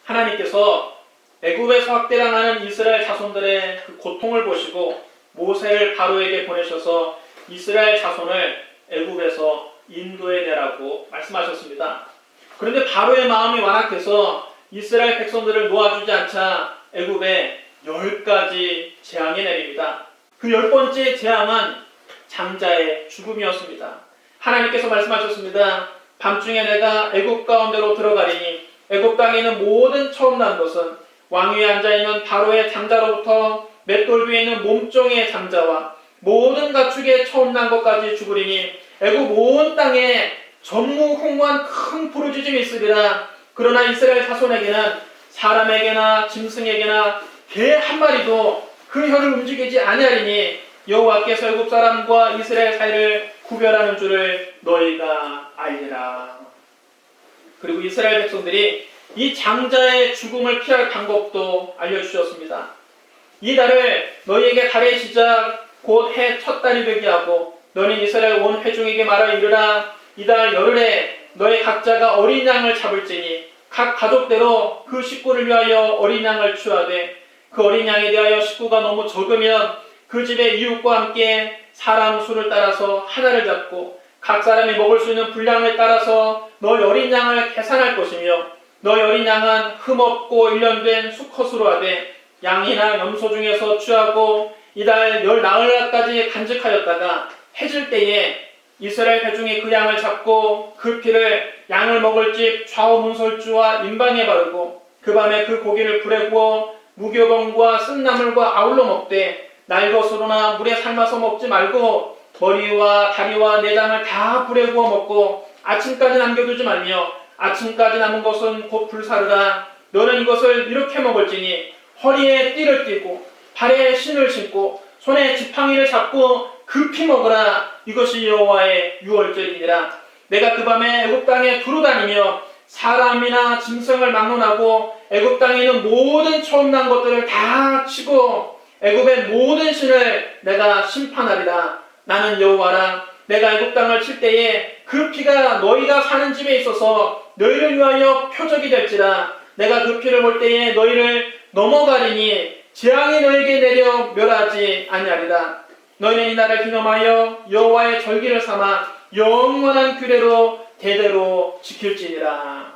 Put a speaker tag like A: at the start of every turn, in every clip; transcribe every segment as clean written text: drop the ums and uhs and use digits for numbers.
A: 하나님께서 애굽에서 학대당하는 이스라엘 자손들의 그 고통을 보시고 모세를 바로에게 보내셔서 이스라엘 자손을 애굽에서 인도해내라고 말씀하셨습니다. 그런데 바로의 마음이 완악해서 이스라엘 백성들을 놓아주지 않자 애굽에 10가지 재앙이 내립니다. 그 10번째 재앙은 장자의 죽음이었습니다. 하나님께서 말씀하셨습니다. 밤중에 내가 애굽 가운데로 들어가리니 애굽 땅에 있는 모든 처음 난 것은 왕 위에 앉아있는 바로의 장자로부터 맷돌 위에 있는 몸종의 장자와 모든 가축의 처음 난 것까지 죽으리니 애굽 온 땅에 전무후무한 큰 부르짖음이 있으리라. 그러나 이스라엘 자손에게는 사람에게나 짐승에게나 개 한 마리도 그 혀를 움직이지 아니하리니 여호와께서 애굽 사람과 이스라엘 사이를 구별하는 줄을 너희가 알리라. 그리고 이스라엘 백성들이 이 장자의 죽음을 피할 방법도 알려주셨습니다. 이 달을 너희에게 달의 시작 곧 해 첫 달이 되게 하고 너는 이스라엘 온 회중에게 말하 이르라. 이달 열흘에 너희 각자가 어린 양을 잡을지니 각 가족대로 그 식구를 위하여 어린 양을 취하되 그 어린 양에 대하여 식구가 너무 적으면 그 집의 이웃과 함께 사람 수를 따라서 하나를 잡고 각 사람이 먹을 수 있는 분량을 따라서 너희 어린 양을 계산할 것이며 너희 어린 양은 흠없고 일련된 수컷으로 하되 양이나 염소 중에서 취하고 이달 열 나흘까지 간직하였다가 해질 때에 이스라엘 회중이 그 양을 잡고 그 피를 양을 먹을 집 좌우 문설주와 임방에 바르고 그 밤에 그 고기를 불에 구워 무교병과 쓴 나물과 아울러 먹되 날 것으로나 물에 삶아서 먹지 말고 머리와 다리와 내장을 다 불에 구워 먹고 아침까지 남겨두지 말며 아침까지 남은 것은 곧 불사르라. 너는 이것을 이렇게 먹을지니 허리에 띠를 띠고 발에 신을 신고 손에 지팡이를 잡고 급히 먹으라. 이것이 여호와의 유월절이니라. 내가 그 밤에 애굽 땅에 두루 다니며 사람이나 짐승을 막론하고 애굽 땅에 있는 모든 처음 난 것들을 다 치고 애굽의 모든 신을 내가 심판하리라. 나는 여호와라. 내가 애굽 땅을 칠 때에 그 피가 너희가 사는 집에 있어서 너희를 위하여 표적이 될지라. 내가 그 피를 볼 때에 너희를 넘어가리니 재앙이 너희에게 내려 멸하지 아니하리라. 너희는 이 날을 기념하여 여호와의 절기를 삼아 영원한 규례로 대대로 지킬지니라.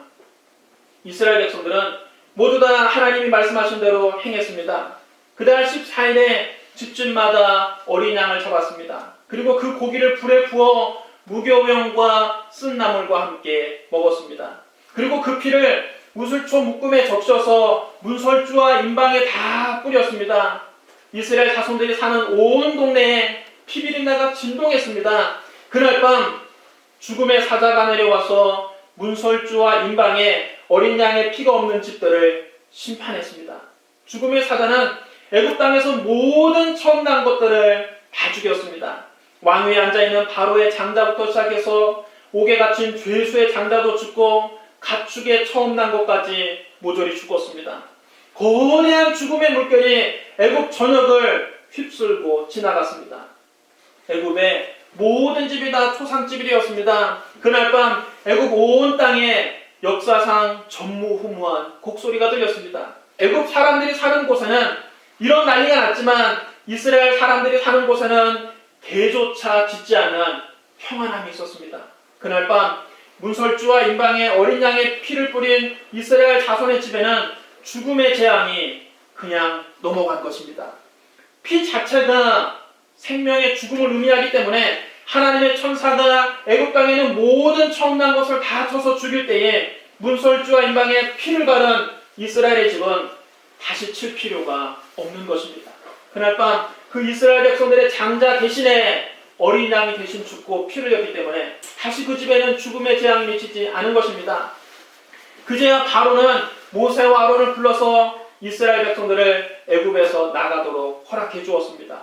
A: 이스라엘 백성들은 모두 다 하나님이 말씀하신 대로 행했습니다. 그달 14일에 집집마다 어린 양을 잡았습니다. 그리고 그 고기를 불에 구워 무교병과 쓴 나물과 함께 먹었습니다. 그리고 그 피를 우슬초 묶음에 적셔서 문설주와 임방에 다 뿌렸습니다. 이스라엘 자손들이 사는 온 동네에 피비린내가 진동했습니다. 그날 밤 죽음의 사자가 내려와서 문설주와 임방에 어린 양의 피가 없는 집들을 심판했습니다. 죽음의 사자는 애굽 땅에서 모든 처음 난 것들을 다 죽였습니다. 왕 위에 앉아있는 바로의 장자부터 시작해서 옥에 갇힌 죄수의 장자도 죽고 가축의 처음 난 것까지 모조리 죽었습니다. 거대한 죽음의 물결이 애굽 전역을 휩쓸고 지나갔습니다. 애굽의 모든 집이 다 초상집이 되었습니다. 그날 밤 애굽 온 땅에 역사상 전무후무한 곡소리가 들렸습니다. 애굽 사람들이 사는 곳에는 이런 난리가 났지만 이스라엘 사람들이 사는 곳에는 개조차 짖지 않은 평안함이 있었습니다. 그날 밤 문설주와 임방에 어린 양의 피를 뿌린 이스라엘 자손의 집에는 죽음의 재앙이 그냥 넘어간 것입니다. 피 자체가 생명의 죽음을 의미하기 때문에 하나님의 천사가 애굽 땅에 있는 모든 처음 난 것을 다 쳐서 죽일 때에 문설주와 임방에 피를 바른 이스라엘의 집은 다시 칠 필요가 없는 것입니다. 그날 밤 그 이스라엘 백성들의 장자 대신에 어린 양이 대신 죽고 피를 흘렸기 때문에 다시 그 집에는 죽음의 재앙이 미치지 않은 것입니다. 그제야 바로는 모세와 아론을 불러서 이스라엘 백성들을 애굽에서 나가도록 허락해 주었습니다.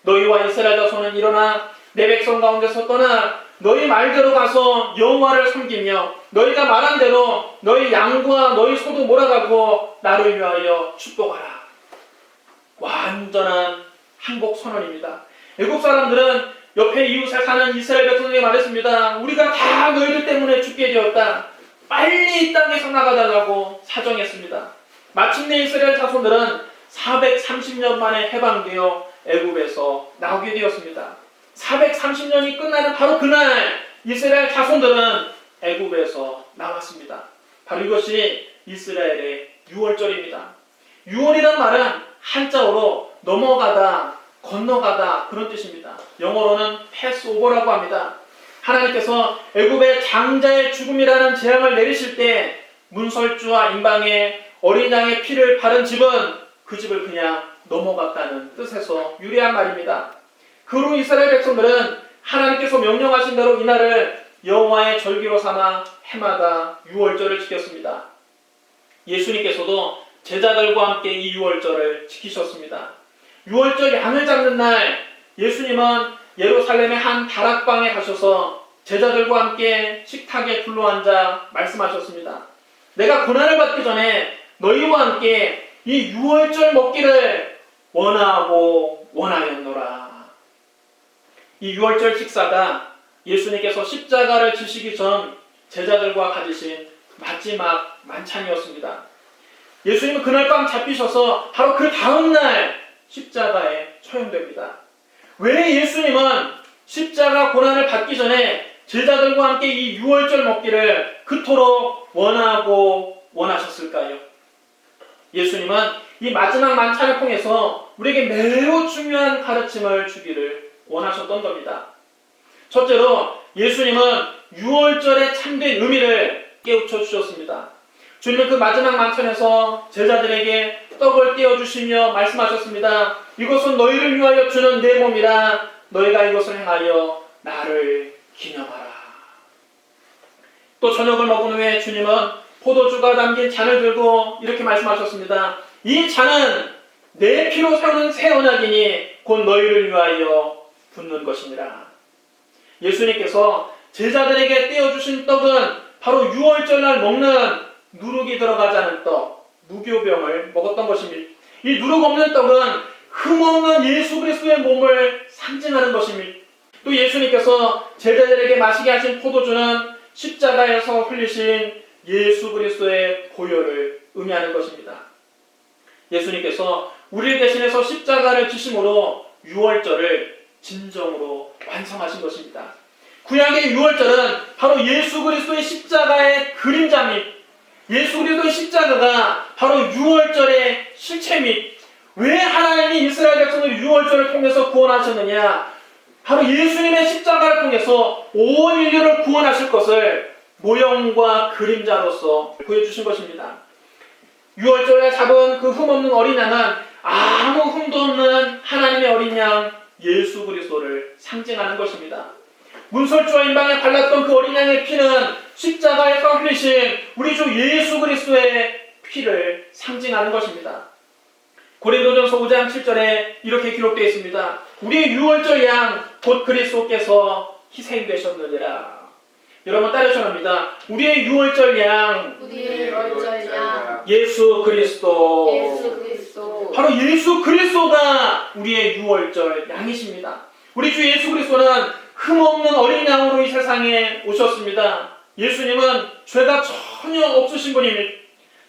A: 너희와 이스라엘 자손은 일어나 내 백성 가운데서 떠나 너희 말대로 가서 여호와를 섬기며 너희가 말한 대로 너희 양과 너희 소도 몰아가고 나를 위하여 축복하라. 완전한 항복 선언입니다. 애굽 사람들은 옆에 이웃에 사는 이스라엘 백성에게 말했습니다. 우리가 다 너희들 때문에 죽게 되었다. 빨리 이 땅에서 나가달라고 사정했습니다. 마침내 이스라엘 자손들은 430년 만에 해방되어 애굽에서 나오게 되었습니다. 430년이 끝나는 바로 그날 이스라엘 자손들은 애굽에서 나왔습니다. 바로 이것이 이스라엘의 유월절입니다. 유월이란 말은 한자어로 넘어가다, 건너가다 그런 뜻입니다. 영어로는 패스오버라고 합니다. 하나님께서 애굽의 장자의 죽음이라는 재앙을 내리실 때 문설주와 임방에 어린 양의 피를 바른 집은 그 집을 그냥 넘어갔다는 뜻에서 유래한 말입니다. 그 후 이스라엘 백성들은 하나님께서 명령하신 대로 이날을 여호와의 절기로 삼아 해마다 유월절을 지켰습니다. 예수님께서도 제자들과 함께 이 유월절을 지키셨습니다. 유월절 양을 잡는 날 예수님은 예루살렘의 한 다락방에 가셔서 제자들과 함께 식탁에 둘러앉아 말씀하셨습니다. 내가 고난을 받기 전에 너희와 함께 이 유월절 먹기를 원하고 원하였노라. 이 유월절 식사가 예수님께서 십자가를 지시기 전 제자들과 가지신 마지막 만찬이었습니다. 예수님은 그날 밤 잡히셔서 바로 그 다음날 십자가에 처형됩니다. 왜 예수님은 십자가 고난을 받기 전에 제자들과 함께 이 유월절 먹기를 그토록 원하고 원하셨을까요? 예수님은 이 마지막 만찬을 통해서 우리에게 매우 중요한 가르침을 주기를 원하셨던 겁니다. 첫째로 예수님은 유월절의 참된 의미를 깨우쳐 주셨습니다. 주님은 그 마지막 만찬에서 제자들에게 떡을 떼어주시며 말씀하셨습니다. 이것은 너희를 위하여 주는 내 몸이라. 너희가 이것을 행하여 나를 기념하라. 또 저녁을 먹은 후에 주님은 포도주가 담긴 잔을 들고 이렇게 말씀하셨습니다. 이 잔은 내 피로 세우는 새 언약이니 곧 너희를 위하여 붓는 것이니라. 예수님께서 제자들에게 떼어주신 떡은 바로 유월절날 먹는 누룩이 들어가지 않은 떡, 무교병을 먹었던 것입니다. 이 누룩 없는 떡은 흠없는 예수 그리스도의 몸을 상징하는 것입니다. 또 예수님께서 제자들에게 마시게 하신 포도주는 십자가에서 흘리신 예수 그리스도의 보혈을 의미하는 것입니다. 예수님께서 우리를 대신해서 십자가를 지심으로 유월절을 진정으로 완성하신 것입니다. 구약의 유월절은 바로 예수 그리스도의 십자가의 그림자입니다. 예수 그리스도의 십자가가 바로 유월절의 실체입니다. 왜 하나님이 이스라엘 백성을 유월절을 통해서 구원하셨느냐? 바로 예수님의 십자가를 통해서 온 인류를 구원하실 것을 모형과 그림자로서 보여주신 것입니다. 유월절에 잡은 그 흠없는 어린 양은 아무 흠도 없는 하나님의 어린 양 예수 그리스도를 상징하는 것입니다. 문설주와 임방에 발랐던 그 어린 양의 피는 십자가에서 흘리신 우리 주 예수 그리스도의 피를 상징하는 것입니다. 고린도전서 5장 7절에 이렇게 기록되어 있습니다. 우리의 유월절 양 곧 그리스도께서 희생되셨느니라. 여러분 따르셔야 합니다. 우리의 유월절 양, 예수 그리스도. 바로 예수 그리스도가 우리의 유월절 양이십니다. 우리 주 예수 그리스도는 흠없는 어린 양으로 이 세상에 오셨습니다. 예수님은 죄가 전혀 없으신 분입니다.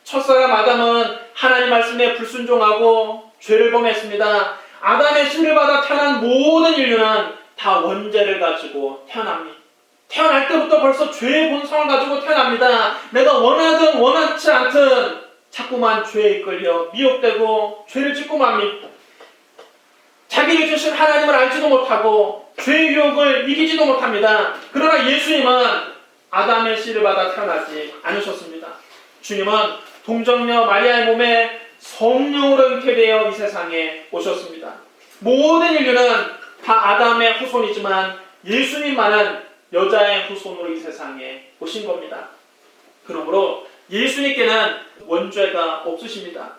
A: 첫사람 아담은 하나님 말씀에 불순종하고 죄를 범했습니다. 아담의 씨를 받아 태어난 모든 인류는 다 원죄를 가지고 태어납니다. 태어날 때부터 벌써 죄의 본성을 가지고 태어납니다. 내가 원하든 원하지 않든 자꾸만 죄에 이끌려 미혹되고 죄를 짓고 맙니다. 자기를 주신 하나님을 알지도 못하고 죄의 유혹을 이기지도 못합니다. 그러나 예수님은 아담의 씨를 받아 태어나지 않으셨습니다. 주님은 동정녀 마리아의 몸에 성령으로 잉태되어 이 세상에 오셨습니다. 모든 인류는 다 아담의 후손이지만 예수님만은 여자의 후손으로 이 세상에 오신 겁니다. 그러므로 예수님께는 원죄가 없으십니다.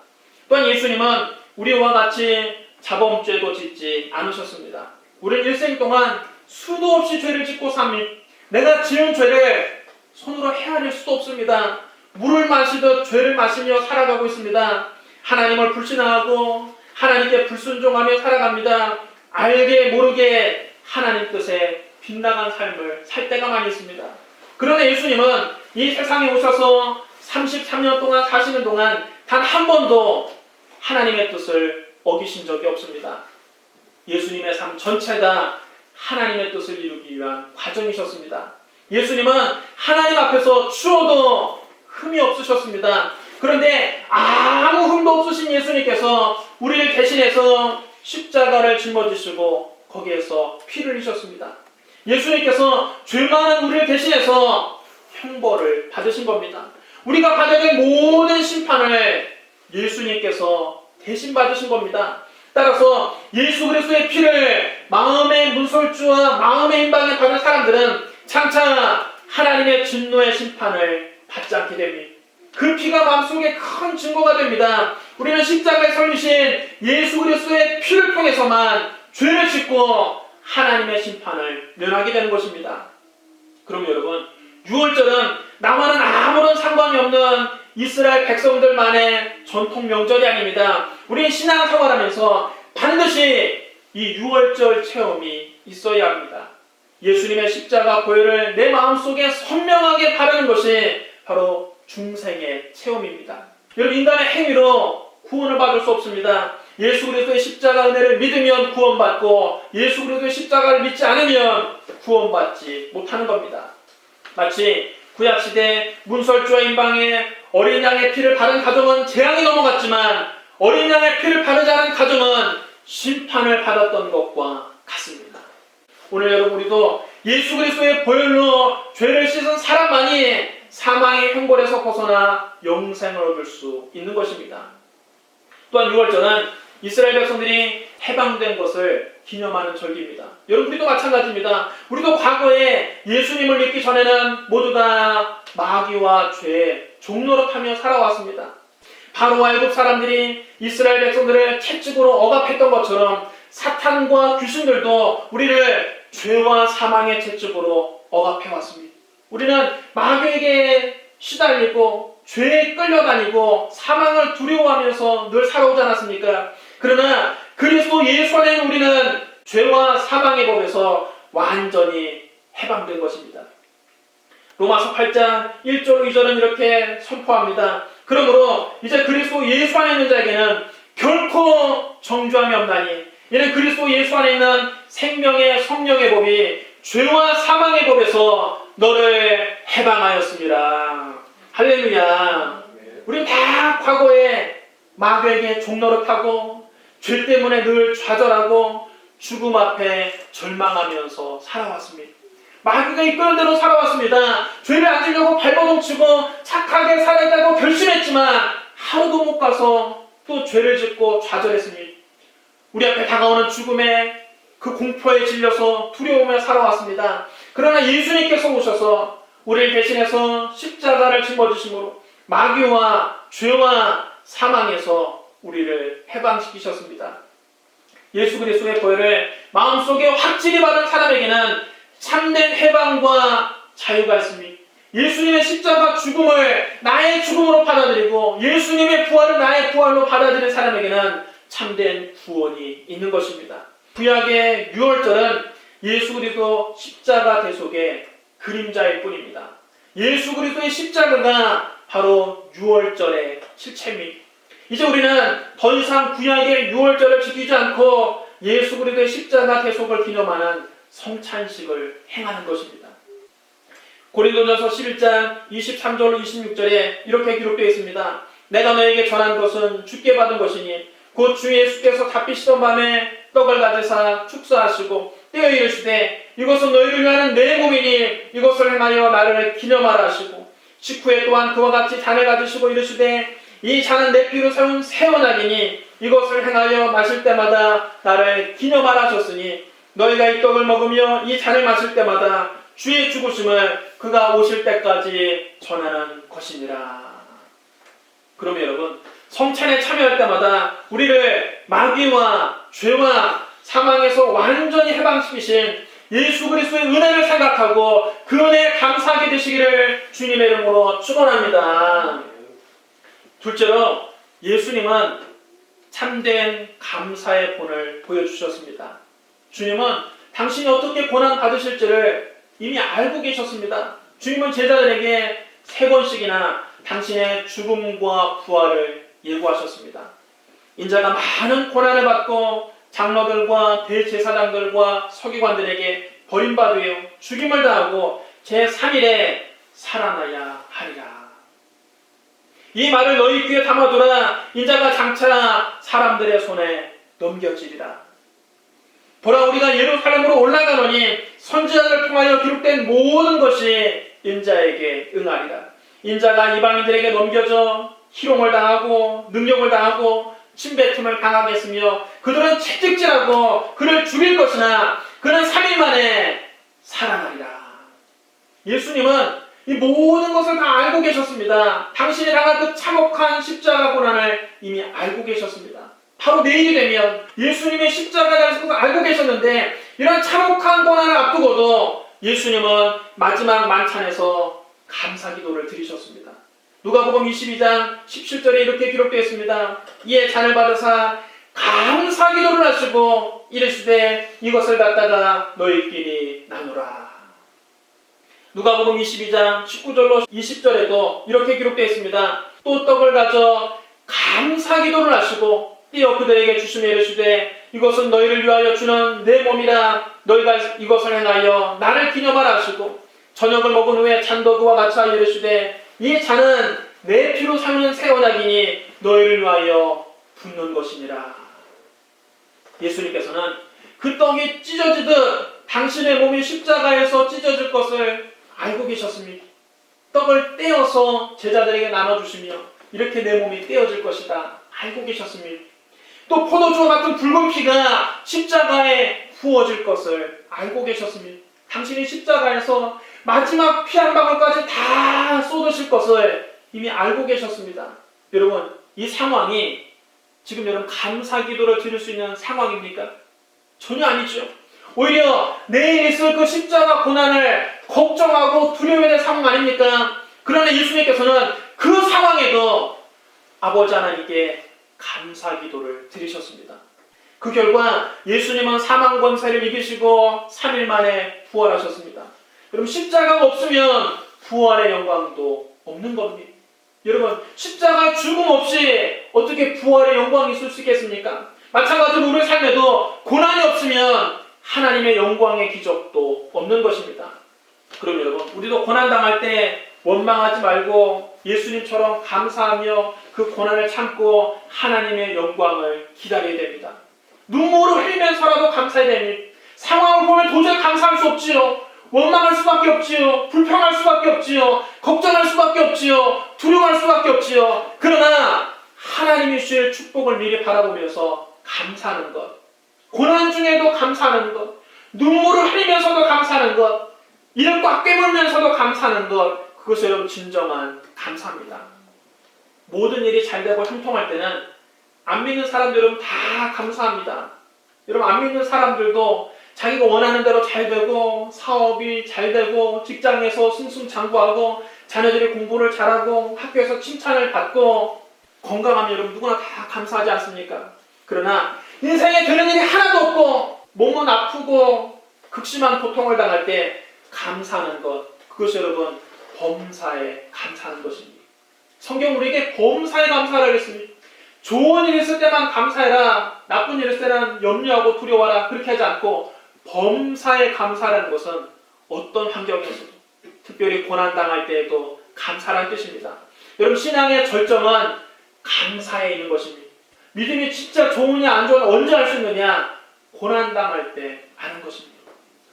A: 또한 예수님은 우리와 같이 자범죄도 짓지 않으셨습니다. 우리는 일생 동안 수도 없이 죄를 짓고 삽니다. 내가 지은 죄를 손으로 헤아릴 수도 없습니다. 물을 마시듯 죄를 마시며 살아가고 있습니다. 하나님을 불신하고 하나님께 불순종하며 살아갑니다. 알게 모르게 하나님 뜻에 빗나간 삶을 살 때가 많이 있습니다. 그러나 예수님은 이 세상에 오셔서 33년 동안 사시는 동안 단 한 번도 하나님의 뜻을 어기신 적이 없습니다. 예수님의 삶 전체가 하나님의 뜻을 이루기 위한 과정이셨습니다. 예수님은 하나님 앞에서 추워도 흠이 없으셨습니다. 그런데 아무 흠도 없으신 예수님께서 우리를 대신해서 십자가를 짊어지시고 거기에서 피를 흘리셨습니다. 예수님께서 죄 많은 우리를 대신해서 형벌을 받으신 겁니다. 우리가 받아야 될 모든 심판을 예수님께서 대신 받으신 겁니다. 따라서 예수 그리스도의 피를 마음의 문설주와 마음의 임방에 받은 사람들은 장차 하나님의 진노의 심판을 받지 않게 됩니다. 그 피가 마음속에 큰 증거가 됩니다. 우리는 십자가에 설리신 예수 그리스도의 피를 통해서만 죄를 짓고 하나님의 심판을 면하게 되는 것입니다. 그럼 여러분, 6월절은 나와는 아무런 상관이 없는 이스라엘 백성들만의 전통 명절이 아닙니다. 우리는 신앙생활하면서 반드시 이 6월절 체험이 있어야 합니다. 예수님의 십자가 보혈을 내 마음속에 선명하게 바르는 것이 바로 중생의 체험입니다. 여러분, 인간의 행위로 구원을 받을 수 없습니다. 예수 그리스도의 십자가 은혜를 믿으면 구원받고 예수 그리스도의 십자가를 믿지 않으면 구원받지 못하는 겁니다. 마치 구약시대 문설주와 임방에 어린 양의 피를 바른 가정은 재앙이 넘어갔지만 어린 양의 피를 바르지 않은 가정은 심판을 받았던 것과 같습니다. 오늘 여러분, 우리도 예수 그리스도의 보혈로 죄를 씻은 사람만이 사망의 형벌에서 벗어나 영생을 얻을 수 있는 것입니다. 또한 6월절은 이스라엘 백성들이 해방된 것을 기념하는 절기입니다. 여러분, 우리도 마찬가지입니다. 우리도 과거에 예수님을 믿기 전에는 모두 다 마귀와 죄, 종노릇하며 살아왔습니다. 바로와 애굽 사람들이 이스라엘 백성들을 채찍으로 억압했던 것처럼 사탄과 귀신들도 우리를 죄와 사망의 채찍으로 억압해왔습니다. 우리는 마귀에게 시달리고 죄에 끌려다니고 사망을 두려워하면서 늘 살아오지 않았습니까? 그러나 그리스도 예수 안에 우리는 죄와 사망의 법에서 완전히 해방된 것입니다. 로마서 8장 1절 2절은 이렇게 선포합니다. 그러므로 이제 그리스도 예수 안에 있는 자에게는 결코 정죄함이 없나니 이는 그리스도 예수 안에 있는 생명의 성령의 법이 죄와 사망의 법에서 너를 해방하였습니다. 할렐루야. 우리는 다 과거에 마귀에게 종노릇하고 죄 때문에 늘 좌절하고 죽음 앞에 절망하면서 살아왔습니다. 마귀가 이끄는 대로 살아왔습니다. 죄를 안 지려고 발버둥치고 착하게 살아야다고 결심했지만 하루도 못 가서 또 죄를 짓고 좌절했습니다. 우리 앞에 다가오는 죽음의 그 공포에 질려서 두려움에 살아왔습니다. 그러나 예수님께서 오셔서 우리를 대신해서 십자가를 짊어지심으로 마귀와 죄와 사망에서 우리를 해방시키셨습니다. 예수 그리스도의 보혈을 마음속에 확실히 받은 사람에게는 참된 해방과 자유가 있습니다. 예수님의 십자가 죽음을 나의 죽음으로 받아들이고 예수님의 부활을 나의 부활로 받아들인 사람에게는 참된 구원이 있는 것입니다. 구약의 6월절은 예수 그리스도 십자가 대속의 그림자일 뿐입니다. 예수 그리스도의 십자가가 바로 6월절의 실체입니다. 이제 우리는 더 이상 구약의 6월절을 지키지 않고 예수 그리스도의 십자가 대속을 기념하는 성찬식을 행하는 것입니다. 고린도전서 11장 23절 26절에 이렇게 기록되어 있습니다. 내가 너에게 전한 것은 주께 받은 것이니 곧 주 예수께서 잡히시던 밤에 떡을 가지사 축사하시고 떼어 이르시되 이것은 너희를 위하는 내 몸이니 이것을 행하여 나를 기념하라 하시고 식후에 또한 그와 같이 잔을 가지시고 이르시되 이 잔은 내 피로 세운 새 언약이니 이것을 행하여 마실 때마다 나를 기념하라 하셨으니 너희가 이 떡을 먹으며 이 잔을 마실 때마다 주의 죽으심을 그가 오실 때까지 전하는 것이니라. 그럼 여러분, 성찬에 참여할 때마다 우리를 마귀와 죄와 사망에서 완전히 해방시키신 예수 그리스도의 은혜를 생각하고 그 은혜에 감사하게 되시기를 주님의 이름으로 축원합니다. 둘째로 예수님은 참된 감사의 본을 보여주셨습니다. 주님은 당신이 어떻게 고난 받으실지를 이미 알고 계셨습니다. 주님은 제자들에게 3번씩이나 당신의 죽음과 부활을 예고하셨습니다. 인자가 많은 고난을 받고 장로들과 대제사장들과 서기관들에게 버림받으며 죽임을 당하고 제3일에 살아나야 하리라. 이 말을 너희 귀에 담아두라. 인자가 장차 사람들의 손에 넘겨지리라. 보라, 우리가 예루살렘으로 올라가노니 선지자들을 통하여 기록된 모든 것이 인자에게 응하리라. 인자가 이방인들에게 넘겨져 희롱을 당하고 능력을 당하고 침뱉음을 당하게 했으며 그들은 채찍질하고 그를 죽일 것이나 그는 3일 만에 살아나리라. 예수님은 이 모든 것을 다 알고 계셨습니다. 당신이 당할 그 참혹한 십자가 고난을 이미 알고 계셨습니다. 바로 내일이 되면 예수님의 십자가에 대해서 알고 계셨는데 이런 참혹한 고난을 앞두고도 예수님은 마지막 만찬에서 감사기도를 드리셨습니다. 누가복음 22장 17절에 이렇게 기록되어 있습니다. 이에 잔을 받으사 감사기도를 하시고 이르시되 이것을 갖다가 너희끼리 나누라. 누가복음 22장 19절로 20절에도 이렇게 기록되어 있습니다. 또 떡을 가져 감사기도를 하시고 띄어 그들에게 주시며 이르시되 이것은 너희를 위하여 주는 내 몸이라. 너희가 이것을 행하여 나를 기념하라 하시고 저녁을 먹은 후에 잔도 그와 같이 하여 이르시되 이 잔은 내 피로 삼는 새 언약이니 너희를 위하여 붓는 것이니라. 예수님께서는 그 떡이 찢어지듯 당신의 몸이 십자가에서 찢어질 것을 알고 계셨습니다. 떡을 떼어서 제자들에게 나눠주시며 이렇게 내 몸이 떼어질 것이다 알고 계셨습니다. 또 포도주와 같은 붉은 피가 십자가에 부어질 것을 알고 계셨습니다. 당신이 십자가에서 마지막 피 한 방울까지 다 쏟으실 것을 이미 알고 계셨습니다. 여러분, 이 상황이 지금 여러분 감사기도를 드릴 수 있는 상황입니까? 전혀 아니죠. 오히려 내일 있을 그 십자가 고난을 걱정하고 두려워야 될 상황 아닙니까? 그러나 예수님께서는 그 상황에도 아버지 하나님께 감사기도를 드리셨습니다. 그 결과 예수님은 사망 권세를 이기시고 3일 만에 부활하셨습니다. 여러분, 십자가가 없으면 부활의 영광도 없는 겁니다. 여러분, 십자가 죽음 없이 어떻게 부활의 영광이 있을 수 있겠습니까? 마찬가지로 우리 삶에도 고난이 없으면 하나님의 영광의 기적도 없는 것입니다. 그럼 여러분, 우리도 고난당할 때 원망하지 말고 예수님처럼 감사하며 그 고난을 참고 하나님의 영광을 기다려야 됩니다. 눈물을 흘리면서라도 감사해야 됩니다. 상황을 보면 도저히 감사할 수 없지요. 원망할 수밖에 없지요. 불평할 수밖에 없지요. 걱정할 수밖에 없지요. 두려워할 수밖에 없지요. 그러나 하나님이 주실 축복을 미리 바라보면서 감사하는 것, 고난 중에도 감사하는 것, 눈물을 흘리면서도 감사하는 것, 이를 꽉 깨물면서도 감사하는 것, 그것이 여러분 진정한 감사입니다. 모든 일이 잘 되고 형통할 때는 안 믿는 사람들 여러분 다 감사합니다. 여러분, 안 믿는 사람들도 자기가 원하는 대로 잘 되고 사업이 잘 되고 직장에서 승승장구하고 자녀들이 공부를 잘하고 학교에서 칭찬을 받고 건강하면 여러분 누구나 다 감사하지 않습니까? 그러나 인생에 되는 일이 하나도 없고 몸은 아프고 극심한 고통을 당할 때 감사하는 것, 그것이 여러분 범사에 감사하는 것입니다. 성경 우리에게 범사에 감사를 하겠습니다. 좋은 일 있을 때만 감사해라, 나쁜 일 있을 때는 염려하고 두려워하라, 그렇게 하지 않고 범사에 감사라는 것은 어떤 환경에서도 특별히 고난당할 때에도 감사라는 뜻입니다. 여러분, 신앙의 절정은 감사에 있는 것입니다. 믿음이 진짜 좋으냐 안 좋으냐 언제 알 수 있느냐? 고난당할 때 아는 것입니다.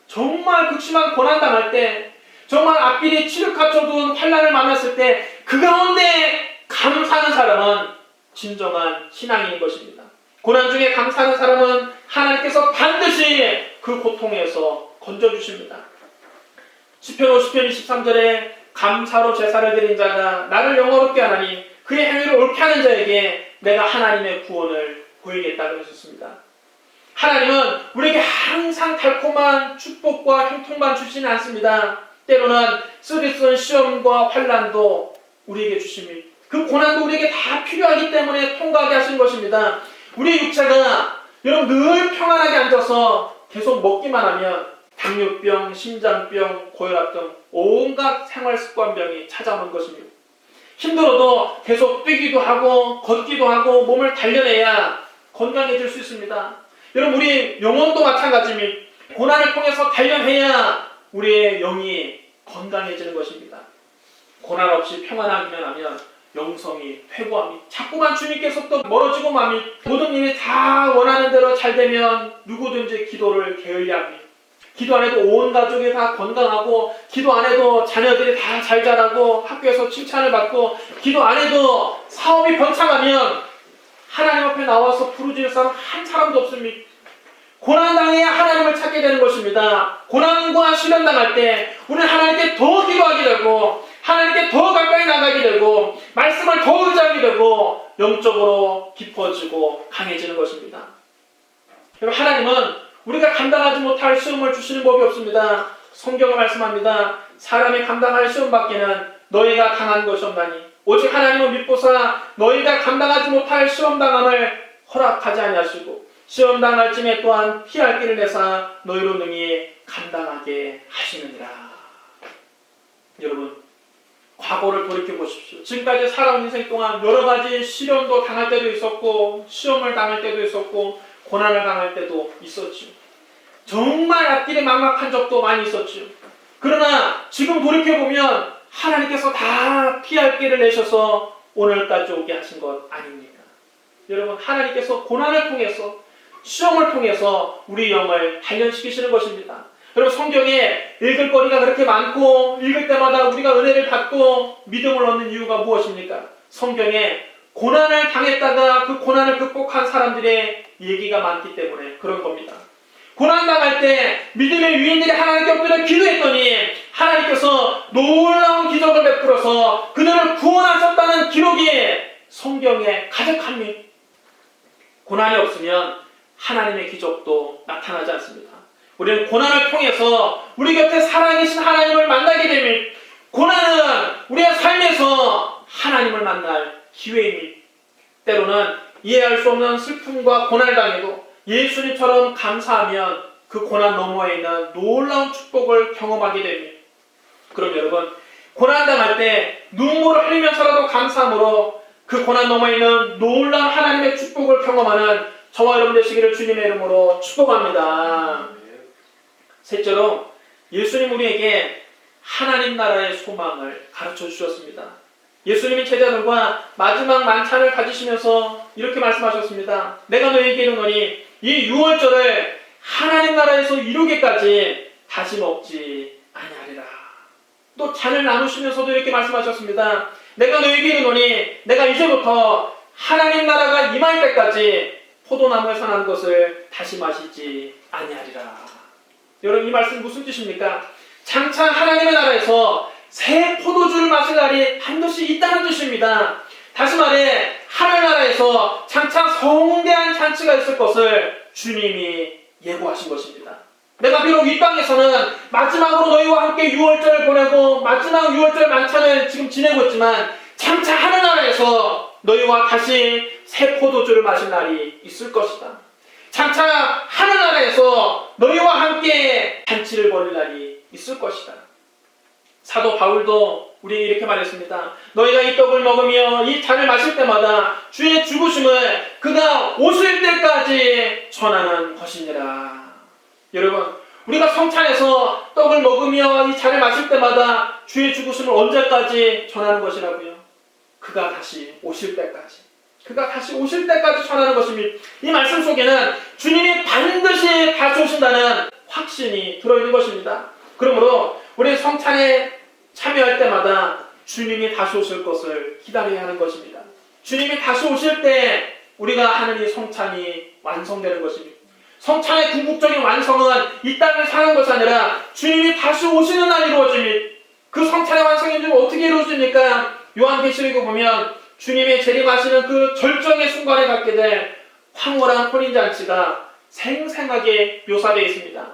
A: 정말 극심한 고난당할 때, 정말 앞길이 칠흑합쳐둔 환난을 만났을 때 그 가운데 감사하는 사람은 진정한 신앙인인 것입니다. 고난 중에 감사하는 사람은 하나님께서 반드시 그 고통에서 건져주십니다. 시편 50편 23절에 감사로 제사를 드린 자가 나를 영화롭게 하나니 그의 행위를 옳게 하는 자에게 내가 하나님의 구원을 보이겠다 그러셨습니다. 하나님은 우리에게 항상 달콤한 축복과 형통만 주시지는 않습니다. 때로는 쓰디쓴 시험과 환난도 우리에게 주십니다. 그 고난도 우리에게 다 필요하기 때문에 통과하게 하신 것입니다. 우리 육체가 여러분 늘 평안하게 앉아서 계속 먹기만 하면 당뇨병, 심장병, 고혈압 등 온갖 생활습관병이 찾아오는 것입니다. 힘들어도 계속 뛰기도 하고 걷기도 하고 몸을 단련해야 건강해질 수 있습니다. 여러분, 우리 영혼도 마찬가지입니다. 고난을 통해서 단련해야 우리의 영이 건강해지는 것입니다. 고난 없이 평안하기만 하면 영성이 퇴보합니다. 자꾸만 주님께서 또 멀어지고 맙니다. 모든 일이 다 원하는 대로 잘 되면 누구든지 기도를 게을리합니다. 기도 안 해도 온 가족이 다 건강하고, 기도 안 해도 자녀들이 다 잘 자라고 학교에서 칭찬을 받고, 기도 안 해도 사업이 번창하면 하나님 앞에 나와서 부르짖을 사람 한 사람도 없습니다. 고난당해야 하나님을 찾게 되는 것입니다. 고난과 시련 당할 때 우리는 하나님께 더 기도하게 되고, 하나님께 더 가까이 나가게 되고, 말씀을 더 의지하게 되고, 영적으로 깊어지고 강해지는 것입니다. 여러분, 하나님은 우리가 감당하지 못할 시험을 주시는 법이 없습니다. 성경은 말씀합니다. 사람이 감당할 시험 밖에는 너희가 당한 것이 없나니 오직 하나님은 믿보사 너희가 감당하지 못할 시험 당함을 허락하지 아니하시고 시험 당할 쯤에 또한 피할 길을 내사 너희로 능히 감당하게 하시느니라. 여러분, 과거를 돌이켜 보십시오. 지금까지 살아온 인생 동안 여러 가지 시련도 당할 때도 있었고, 시험을 당할 때도 있었고, 고난을 당할 때도 있었죠. 정말 앞길이 막막한 적도 많이 있었죠. 그러나 지금 돌이켜보면 하나님께서 다 피할 길을 내셔서 오늘까지 오게 하신 것 아닙니까? 여러분, 하나님께서 고난을 통해서, 시험을 통해서 우리 영을 단련시키시는 것입니다. 여러분, 성경에 읽을 거리가 그렇게 많고 읽을 때마다 우리가 은혜를 받고 믿음을 얻는 이유가 무엇입니까? 성경에 고난을 당했다가 그 고난을 극복한 사람들의 얘기가 많기 때문에 그런 겁니다. 고난당할 때 믿음의 위인들이 하나님께 엎드려 기도했더니 하나님께서 놀라운 기적을 베풀어서 그들을 구원하셨다는 기록이 성경에 가득합니다. 고난이 없으면 하나님의 기적도 나타나지 않습니다. 우리는 고난을 통해서 우리 곁에 살아계신 하나님을 만나게 됩니다. 고난은 우리의 삶에서 하나님을 만날 기회입니다. 때로는 이해할 수 없는 슬픔과 고난을 당해도 예수님처럼 감사하면 그 고난 너머에 있는 놀라운 축복을 경험하게 됩니다. 그럼 여러분, 고난당할 때 눈물을 흘리면서라도 감사함으로 그 고난 너머에 있는 놀라운 하나님의 축복을 경험하는 저와 여러분 되시기를 주님의 이름으로 축복합니다. 셋째로, 예수님 우리에게 하나님 나라의 소망을 가르쳐 주셨습니다. 예수님이 제자들과 마지막 만찬을 가지시면서 이렇게 말씀하셨습니다. 내가 너희에게 이르노니 이 유월절을 하나님 나라에서 이루기까지 다시 먹지 아니하리라. 또 잔을 나누시면서도 이렇게 말씀하셨습니다. 내가 너희에게 이르노니 내가 이제부터 하나님 나라가 임할 때까지 포도나무에서 난 것을 다시 마시지 아니하리라. 여러분, 이 말씀 무슨 뜻입니까? 장차 하나님의 나라에서 새 포도주를 마실 날이 반드시 있다는 뜻입니다. 다시 말해, 하늘나라에서 장차 성대한 잔치가 있을 것을 주님이 예고하신 것입니다. 내가 비록 이 땅에서는 마지막으로 너희와 함께 유월절을 보내고 마지막 유월절 만찬을 지금 지내고 있지만 장차 하늘나라에서 너희와 다시 새 포도주를 마실 날이 있을 것이다. 장차 하늘나라에서 너희와 함께 잔치를 벌일 날이 있을 것이다. 사도 바울도 우리에게 이렇게 말했습니다. 너희가 이 떡을 먹으며 이 잔을 마실 때마다 주의 죽으심을 그가 오실 때까지 전하는 것이니라. 여러분, 우리가 성찬에서 떡을 먹으며 이 잔을 마실 때마다 주의 죽으심을 언제까지 전하는 것이라고요? 그가 다시 오실 때까지. 그가 다시 오실 때까지 전하는 것입니다. 이 말씀 속에는 주님이 반드시 다시 오신다는 확신이 들어있는 것입니다. 그러므로 우리 성찬에 참여할 때마다 주님이 다시 오실 것을 기다려야 하는 것입니다. 주님이 다시 오실 때 우리가 하는 이 성찬이 완성되는 것입니다. 성찬의 궁극적인 완성은 이 땅을 사는 것이 아니라 주님이 다시 오시는 날이 이루어집니다. 그 성찬의 완성이 좀 어떻게 이루어집니까? 요한계시록에 보면 주님의 재림하시는 그 절정의 순간에 갖게 될 황홀한 혼인잔치가 생생하게 묘사되어 있습니다.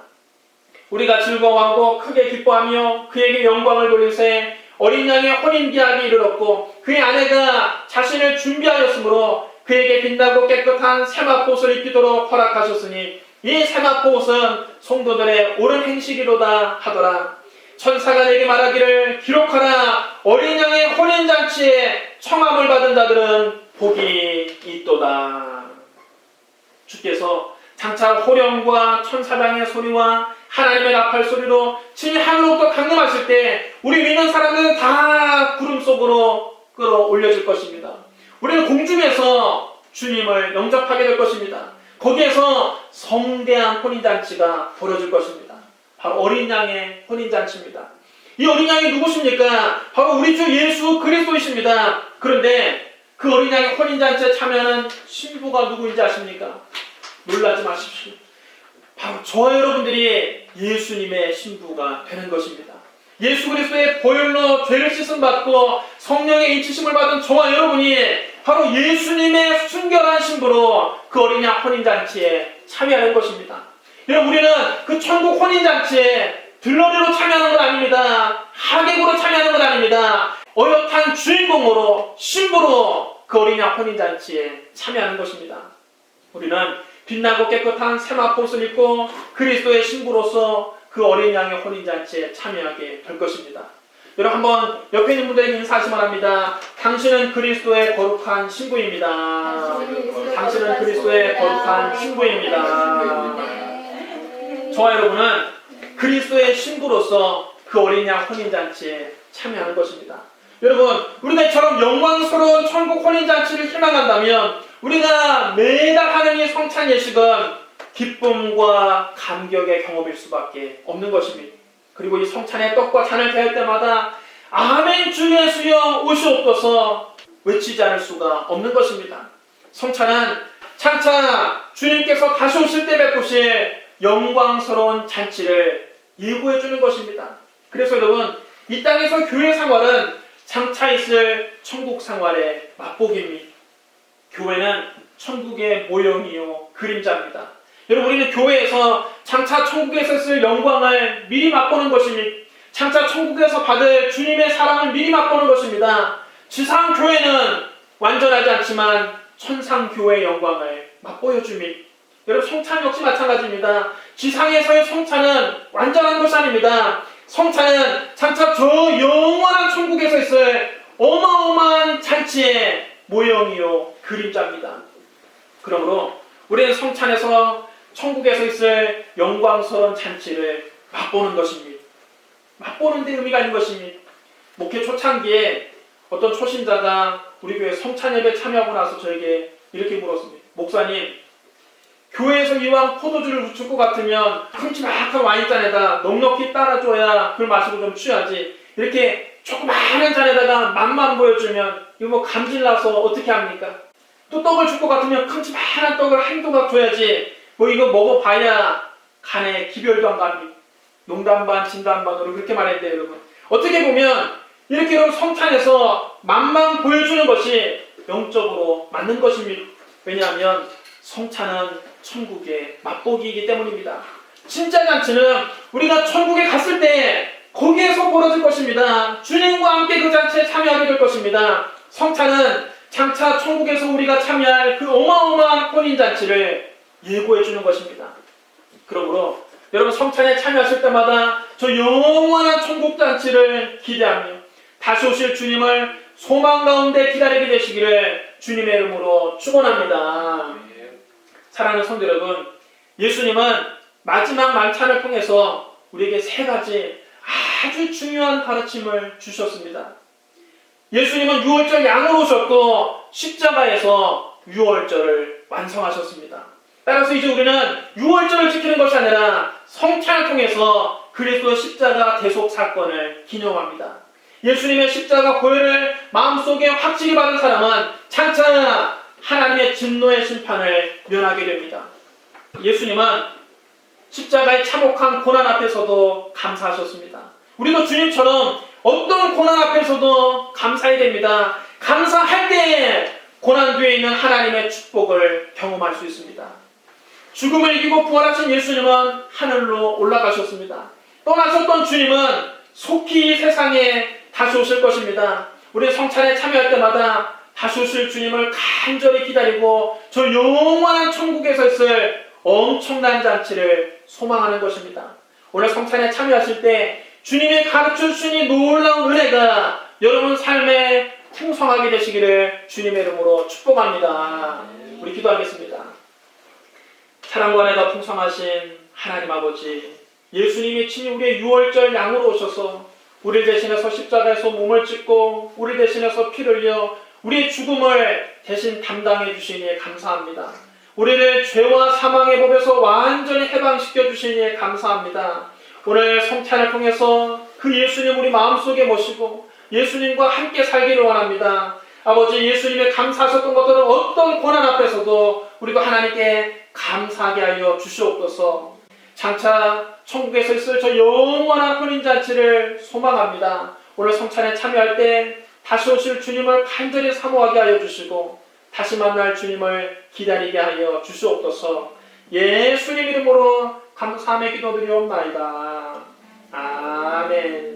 A: 우리가 즐거워하고 크게 기뻐하며 그에게 영광을 돌리세 어린 양의 혼인기약이 이르렀고 그의 아내가 자신을 준비하였으므로 그에게 빛나고 깨끗한 세마포 옷을 입히도록 허락하셨으니 이 세마포옷은 성도들의 옳은 행실이로다 하더라. 천사가 내게 말하기를 기록하라. 어린 양의 혼인잔치에 청함을 받은 자들은 복이 있도다. 주께서 장차 호령과 천사장의 소리와 하나님의 나팔 소리로 친히 하늘로부터 강림하실 때 우리 믿는 사람들은 다 구름 속으로 끌어올려질 것입니다. 우리는 공중에서 주님을 영접하게 될 것입니다. 거기에서 성대한 혼인잔치가 벌어질 것입니다. 바로 어린 양의 혼인잔치입니다. 이 어린 양이 누구십니까? 바로 우리 주 예수 그리스도이십니다. 그런데 그 어린 양의 혼인잔치에 참여하는 신부가 누구인지 아십니까? 놀라지 마십시오. 바로 저와 여러분들이 예수님의 신부가 되는 것입니다. 예수 그리스도의 보혈로 죄를 씻음받고 성령의 인치심을 받은 저와 여러분이 바로 예수님의 순결한 신부로 그 어린 양 혼인잔치에 참여하는 것입니다. 여러분, 우리는 그 천국 혼인잔치에 들러리로 참여하는 것 아닙니다. 하객으로 참여하는 것 아닙니다. 어엿한 주인공으로 신부로 그 어린 양 혼인잔치에 참여하는 것입니다. 우리는 빛나고 깨끗한 세마포옷을 입고 그리스도의 신부로서 그 어린 양의 혼인잔치에 참여하게 될 것입니다. 여러분, 한번 옆에 있는 분들에게 인사하시 바랍니다. 당신은 그리스도의 거룩한 신부입니다. 당신은 그리스도의 거룩한 신부입니다. 저와 여러분은 그리스도의 신부로서 그 어린 양 혼인잔치에 참여하는 것입니다. 여러분, 우리가 이처럼 영광스러운 천국 혼인잔치를 희망한다면 우리가 매달 하는 이 성찬 예식은 기쁨과 감격의 경험일 수밖에 없는 것입니다. 그리고 이 성찬의 떡과 잔을 대할 때마다 아멘 주 예수여 오시옵소서 외치지 않을 수가 없는 것입니다. 성찬은 장차 주님께서 다시 오실 때 베푸실 영광스러운 잔치를 예고해 주는 것입니다. 그래서 여러분, 이 땅에서 교회 생활은 장차 있을 천국 생활의 맛보기입니다. 교회는 천국의 모형이요 그림자입니다. 여러분, 우리는 교회에서 장차 천국에서 쓸 영광을 미리 맛보는 것입니다. 장차 천국에서 받을 주님의 사랑을 미리 맛보는 것입니다. 지상 교회는 완전하지 않지만 천상 교회의 영광을 맛보여 줍니다. 여러분, 성찬 역시 마찬가지입니다. 지상에서의 성찬은 완전한 것이 아닙니다. 성찬은 장차 저 영원한 천국에서 있을 어마어마한 잔치의 모형이요 그림자입니다. 그러므로 우리는 성찬에서 천국에서 있을 영광스러운 잔치를 맛보는 것입니다. 맛보는 데 의미가 있는 것입니다. 목회 초창기에 어떤 초신자가 우리 교회 성찬 예배 참여하고 나서 저에게 이렇게 물었습니다. 목사님, 교회에서 이왕 포도주를 묻힐 것 같으면 큼지막한 와인잔에다 넉넉히 따라줘야 그걸 마시고 좀 취하지, 이렇게 조그마한 잔에다가 맛만 보여주면 이거 뭐 감질나서 어떻게 합니까? 또 떡을 줄 것 같으면 큼지막한 떡을 한 조각 줘야지 뭐 이거 먹어봐야 간에 기별도 안 갑니다. 농담 반 진담 반으로 그렇게 말했는데, 여러분, 어떻게 보면 이렇게 여러분 성찬에서 맛만 보여주는 것이 영적으로 맞는 것입니다. 왜냐하면 성찬은 천국의 맛보기이기 때문입니다. 진짜 잔치는 우리가 천국에 갔을 때 거기에서 벌어질 것입니다. 주님과 함께 그 잔치에 참여하게 될 것입니다. 성찬은 장차 천국에서 우리가 참여할 그 어마어마한 혼인잔치를 예고해 주는 것입니다. 그러므로 여러분, 성찬에 참여하실 때마다 저 영원한 천국잔치를 기대하며 다시 오실 주님을 소망 가운데 기다리게 되시기를 주님의 이름으로 축원합니다. 사랑하는 성도 여러분, 예수님은 마지막 만찬을 통해서 우리에게 세 가지 아주 중요한 가르침을 주셨습니다. 예수님은 유월절 양으로 오셨고 십자가에서 유월절을 완성하셨습니다. 따라서 이제 우리는 유월절을 지키는 것이 아니라 성찬을 통해서 그리스도의 십자가 대속 사건을 기념합니다. 예수님의 십자가 고혈을 마음속에 확실히 받은 사람은 장차 하나님의 진노의 심판을 면하게 됩니다. 예수님은 십자가의 참혹한 고난 앞에서도 감사하셨습니다. 우리도 주님처럼 어떤 고난 앞에서도 감사해야 됩니다. 감사할 때 고난 뒤에 있는 하나님의 축복을 경험할 수 있습니다. 죽음을 이기고 부활하신 예수님은 하늘로 올라가셨습니다. 떠나셨던 주님은 속히 이 세상에 다시 오실 것입니다. 우리 성찬에 참여할 때마다 다시 오실 주님을 간절히 기다리고 저 영원한 천국에서 있을 엄청난 잔치를 소망하는 것입니다. 오늘 성찬에 참여하실 때 주님이 가르쳐 주신 이 놀라운 은혜가 여러분 삶에 풍성하게 되시기를 주님의 이름으로 축복합니다. 우리 기도하겠습니다. 사랑과 은혜가 풍성하신 하나님 아버지, 예수님이 친히 우리의 유월절 양으로 오셔서 우리 대신해서 십자가에서 몸을 찢고 우리 대신해서 피를 흘려 우리의 죽음을 대신 담당해 주시니 감사합니다. 우리를 죄와 사망의 법에서 완전히 해방시켜 주시니 감사합니다. 오늘 성찬을 통해서 그 예수님 우리 마음속에 모시고 예수님과 함께 살기를 원합니다. 아버지, 예수님의 감사하셨던 것들은 어떤 고난 앞에서도 우리가 하나님께 감사하게 하여 주시옵소서. 장차 천국에서 있을 저 영원한 혼인잔치를 소망합니다. 오늘 성찬에 참여할 때 다시 오실 주님을 간절히 사모하게 하여 주시고 다시 만날 주님을 기다리게 하여 주시옵소서. 예수님 이름으로 감사함의 기도드리옵나이다. 아멘.